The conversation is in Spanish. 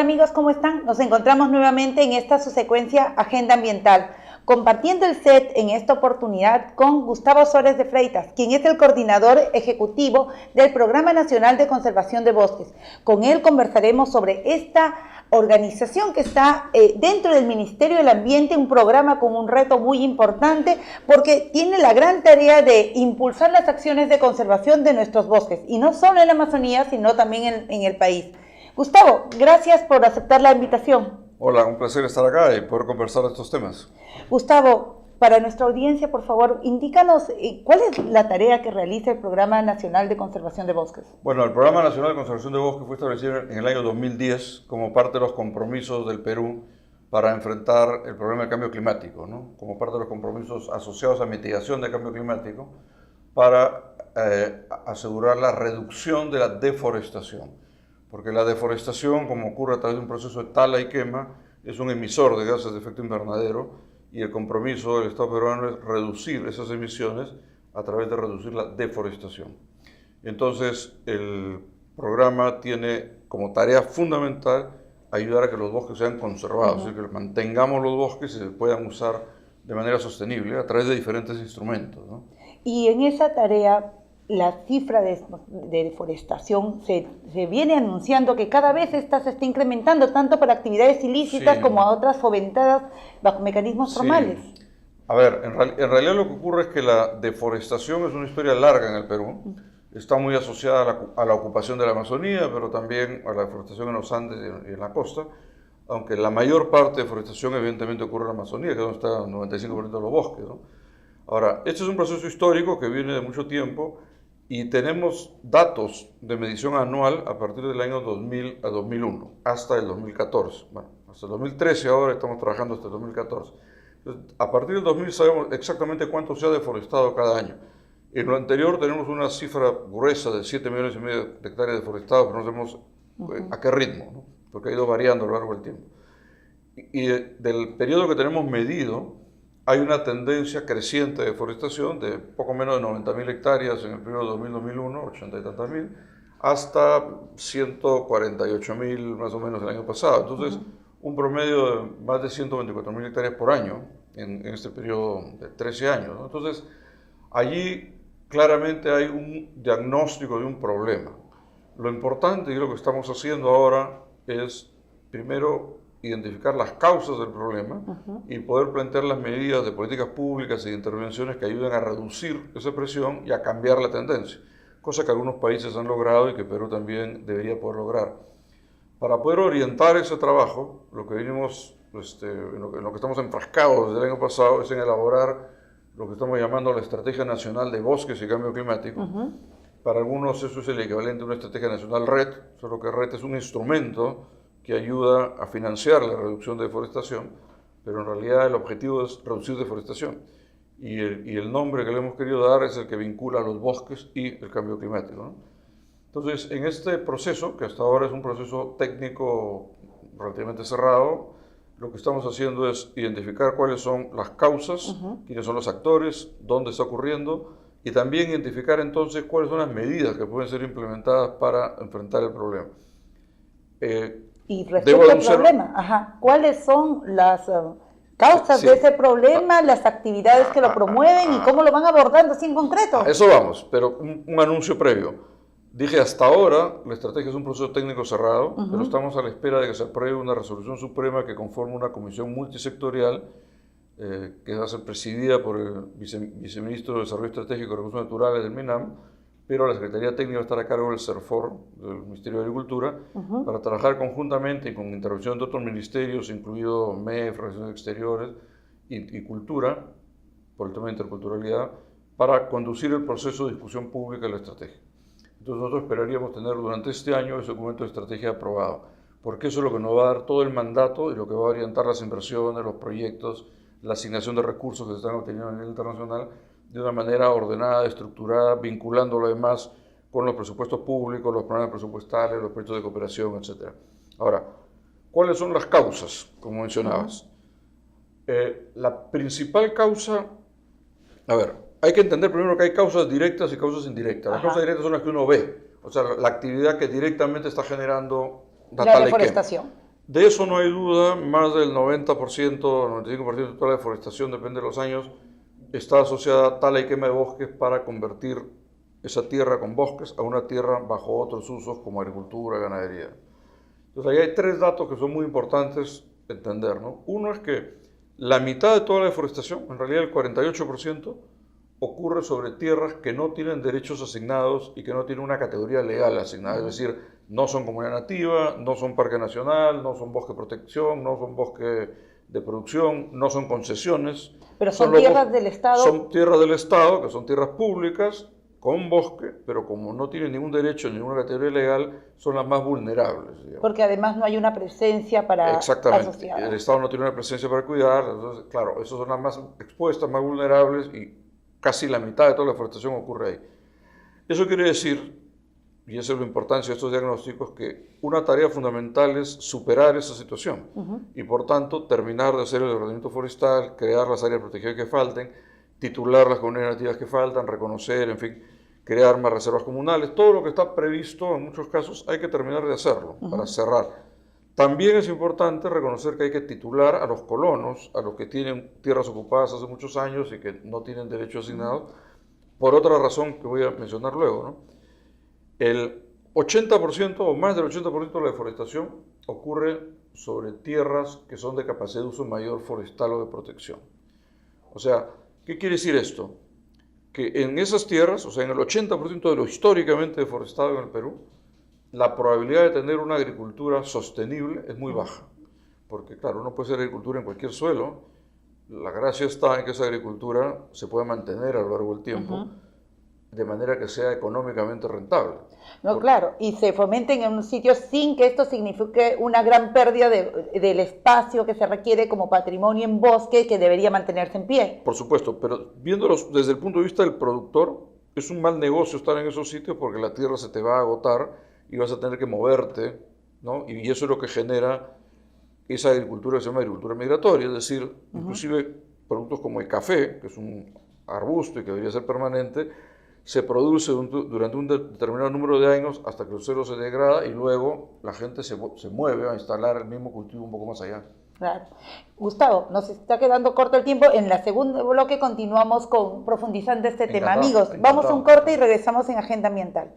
Hola amigos, ¿cómo están? Nos encontramos nuevamente en esta su secuencia Agenda Ambiental, compartiendo el set en esta oportunidad con Gustavo Sores de Freitas, quien es el coordinador ejecutivo del Programa Nacional de Conservación de Bosques. Con él conversaremos sobre esta organización que está dentro del Ministerio del Ambiente, un programa con un reto muy importante porque tiene la gran tarea de impulsar las acciones de conservación de nuestros bosques, y no solo en la Amazonía, sino también en el país. Gustavo, gracias por aceptar la invitación. Hola, un placer estar acá y poder conversar de estos temas. Gustavo, para nuestra audiencia, por favor, indícanos cuál es la tarea que realiza el Programa Nacional de Conservación de Bosques. Bueno, el Programa Nacional de Conservación de Bosques fue establecido en el año 2010 como parte de los compromisos del Perú para enfrentar el problema del cambio climático, ¿no? Como parte de los compromisos asociados a mitigación del cambio climático para asegurar la reducción de la deforestación. Porque la deforestación, como ocurre a través de un proceso de tala y quema, es un emisor de gases de efecto invernadero, y el compromiso del Estado peruano es reducir esas emisiones a través de reducir la deforestación. Entonces, el programa tiene como tarea fundamental ayudar a que los bosques sean conservados, es decir, que mantengamos los bosques y se puedan usar de manera sostenible a través de diferentes instrumentos, ¿no? Y en esa tarea, la cifra de deforestación se viene anunciando que cada vez esta se está incrementando, tanto para actividades ilícitas como a otras fomentadas bajo mecanismos formales. A ver, en realidad lo que ocurre es que la deforestación es una historia larga en el Perú. Está muy asociada a la ocupación de la Amazonía, pero también a la deforestación en los Andes y en la costa, aunque la mayor parte de deforestación evidentemente ocurre en la Amazonía, que es donde está el 95% de los bosques, ¿no? Ahora, este es un proceso histórico que viene de mucho tiempo, y tenemos datos de medición anual a partir del año 2000 a 2001, hasta el 2014. Bueno, hasta el 2013 ahora, estamos trabajando hasta el 2014. Entonces, a partir del 2000 sabemos exactamente cuánto se ha deforestado cada año. En lo anterior tenemos una cifra gruesa de 7,5 millones de hectáreas deforestadas, pero no sabemos a qué ritmo, ¿no? Porque ha ido variando a lo largo del tiempo. Y del periodo que tenemos medido, hay una tendencia creciente de deforestación de poco menos de 90.000 hectáreas en el periodo 2000-2001, 80 y tantas mil, hasta 148.000 más o menos el año pasado. Entonces, un promedio de más de 124.000 hectáreas por año en este periodo de 13 años, ¿no? Entonces, allí claramente hay un diagnóstico de un problema. Lo importante y lo que estamos haciendo ahora es, primero, identificar las causas del problema y poder plantear las medidas de políticas públicas y de intervenciones que ayuden a reducir esa presión y a cambiar la tendencia, cosa que algunos países han logrado y que Perú también debería poder lograr. Para poder orientar ese trabajo, lo que venimos, en lo que estamos enfrascados desde el año pasado es en elaborar lo que estamos llamando la Estrategia Nacional de Bosques y Cambio Climático. Para algunos eso es el equivalente a una Estrategia Nacional RED, solo que RED es un instrumento que ayuda a financiar la reducción de deforestación, pero en realidad el objetivo es reducir deforestación. Y el nombre que le hemos querido dar es el que vincula a los bosques y el cambio climático, ¿no? Entonces, en este proceso, que hasta ahora es un proceso técnico relativamente cerrado, lo que estamos haciendo es identificar cuáles son las causas, quiénes son los actores, dónde está ocurriendo, y también identificar entonces cuáles son las medidas que pueden ser implementadas para enfrentar el problema. Y respecto al problema, ¿cuáles son las causas de ese problema, las actividades que lo promueven y cómo lo van abordando así en concreto? A eso vamos, pero un anuncio previo. Dije, hasta ahora la estrategia es un proceso técnico cerrado, pero estamos a la espera de que se apruebe una resolución suprema que conforme una comisión multisectorial que va a ser presidida por el viceministro de Desarrollo Estratégico y Recursos Naturales del MINAM, pero la Secretaría Técnica va a estar a cargo del CERFOR, del Ministerio de Agricultura, para trabajar conjuntamente y con intervención de otros ministerios, incluido MEF, Relaciones Exteriores y Cultura, por el tema de interculturalidad, para conducir el proceso de discusión pública de la estrategia. Entonces nosotros esperaríamos tener durante este año ese documento de estrategia aprobado, porque eso es lo que nos va a dar todo el mandato y lo que va a orientar las inversiones, los proyectos, la asignación de recursos que se están obteniendo a nivel internacional, de una manera ordenada, estructurada, vinculándolo además con los presupuestos públicos, los programas presupuestales, los proyectos de cooperación, etc. Ahora, ¿cuáles son las causas, como mencionabas? La principal causa, a ver, hay que entender primero que hay causas directas y causas indirectas. Las causas directas son las que uno ve, o sea, la actividad que directamente está generando la deforestación. De eso no hay duda, más del 90%, 95% de toda la deforestación, depende de los años, está asociada a tala y quema de bosques para convertir esa tierra con bosques a una tierra bajo otros usos como agricultura, ganadería. Entonces ahí hay tres datos que son muy importantes entender, ¿no? Uno es que la mitad de toda la deforestación, en realidad el 48%, ocurre sobre tierras que no tienen derechos asignados y que no tienen una categoría legal asignada, es decir, no son comunidad nativa, no son parque nacional, no son bosque de protección, no son bosque de producción, no son concesiones. Pero son tierras del Estado. Son tierras del Estado, que son tierras públicas, con bosque, pero como no tienen ningún derecho en ninguna categoría legal, son las más vulnerables. Digamos. Porque además no hay una presencia para Exactamente. asociada. El Estado no tiene una presencia para cuidar, entonces, claro, esas son las más expuestas, más vulnerables y casi la mitad de toda la deforestación ocurre ahí. Eso quiere decir, y esa es la importancia de estos diagnósticos, que una tarea fundamental es superar esa situación y por tanto terminar de hacer el ordenamiento forestal, crear las áreas protegidas que falten, titular las comunidades nativas que faltan, reconocer, en fin, crear más reservas comunales, todo lo que está previsto en muchos casos hay que terminar de hacerlo para cerrar. También es importante reconocer que hay que titular a los colonos, a los que tienen tierras ocupadas hace muchos años y que no tienen derecho asignado, por otra razón que voy a mencionar luego, ¿no? El 80% o más del 80% de la deforestación ocurre sobre tierras que son de capacidad de uso mayor forestal o de protección. O sea, ¿qué quiere decir esto? Que en esas tierras, o sea, en el 80% de lo históricamente deforestado en el Perú, la probabilidad de tener una agricultura sostenible es muy baja. Porque, claro, uno puede hacer agricultura en cualquier suelo. La gracia está en que esa agricultura se pueda mantener a lo largo del tiempo, de manera que sea económicamente rentable. No, claro, y se fomenten en un sitio sin que esto signifique una gran pérdida del espacio que se requiere como patrimonio en bosque que debería mantenerse en pie. Por supuesto, pero viéndolos desde el punto de vista del productor, es un mal negocio estar en esos sitios porque la tierra se te va a agotar y vas a tener que moverte, ¿no? Y eso es lo que genera esa agricultura que se llama agricultura migratoria, es decir, inclusive productos como el café, que es un arbusto y que debería ser permanente, se produce durante un determinado número de años hasta que el suelo se degrada y luego la gente se mueve a instalar el mismo cultivo un poco más allá. Claro. Gustavo, nos está quedando corto el tiempo. En la segunda bloque continuamos profundizando este tema. Amigos, vamos a un corte y regresamos en Agenda Ambiental.